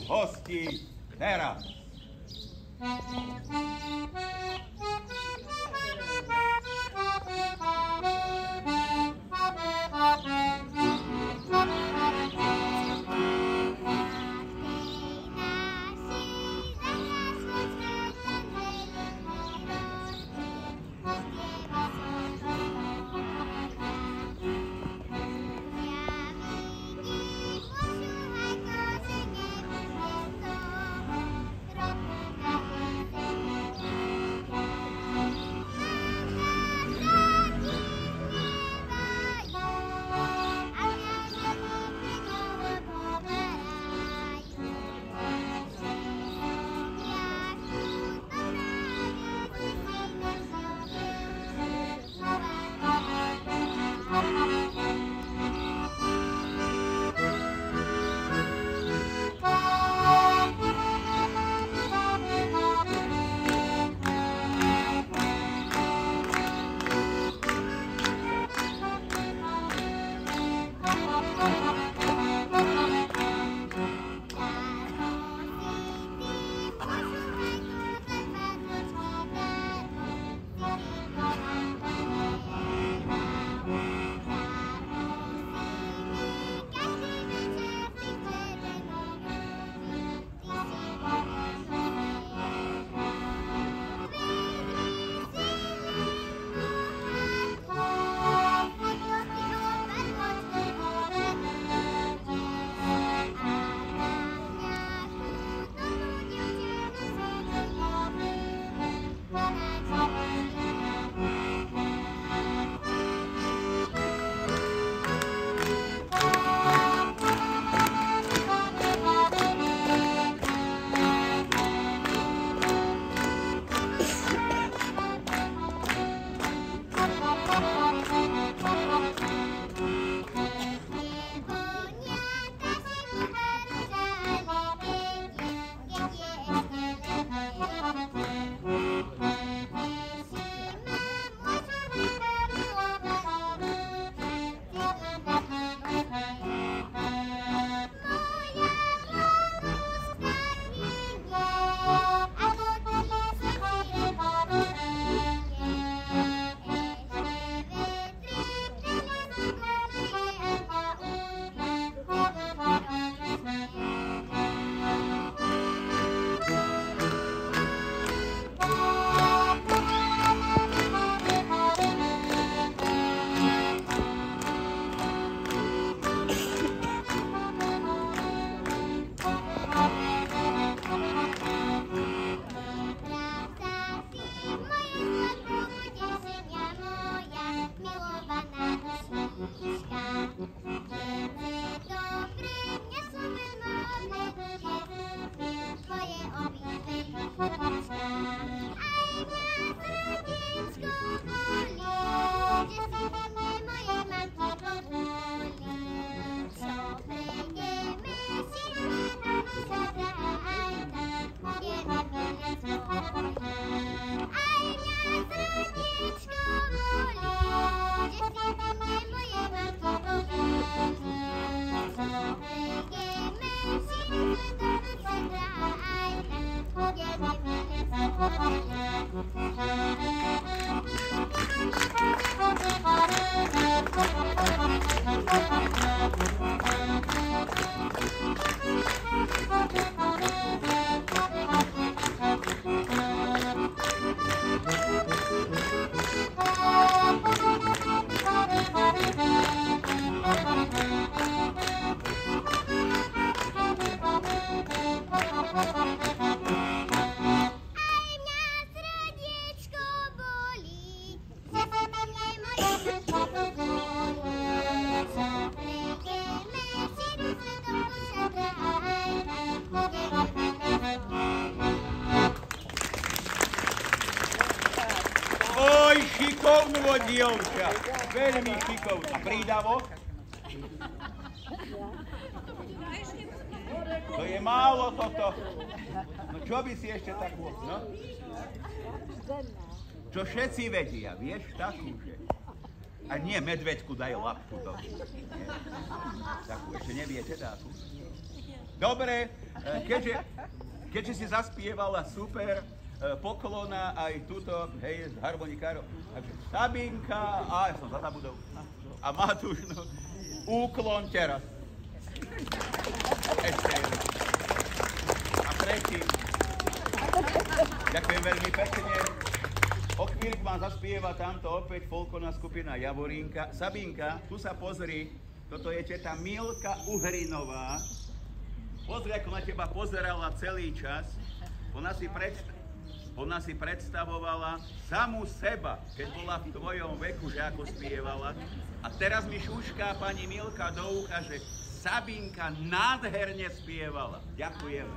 hosti, teraz. Šikovnú dievča, veľmi šikovná. A prídavok? To je málo toto. No čo by si ešte takú, no? Čo všetci vedia, vieš, takú, že... A nie, medveďku dajú lapku do. Takú, ešte neviete takú? Dobre, keďže si zaspievala super, poklona aj túto, hej, s harmonikárom. Takže Sabinka, ja som zabudol. A Matúš, no, úklon teraz. Ešte jeden. A tretí. Ďakujem veľmi pekne. O chvíľku vám zaspieva tamto opäť folklórna skupina Javorínka. Sabinka, tu sa pozri, toto je teta Milka Uhrinová. Pozri, ako na teba pozerala celý čas. Ona si predstavovala samú seba, keď bola v tvojom veku, že ako spievala. A teraz mi šušká pani Milka do ucha, že Sabinka nádherne spievala. Ďakujem.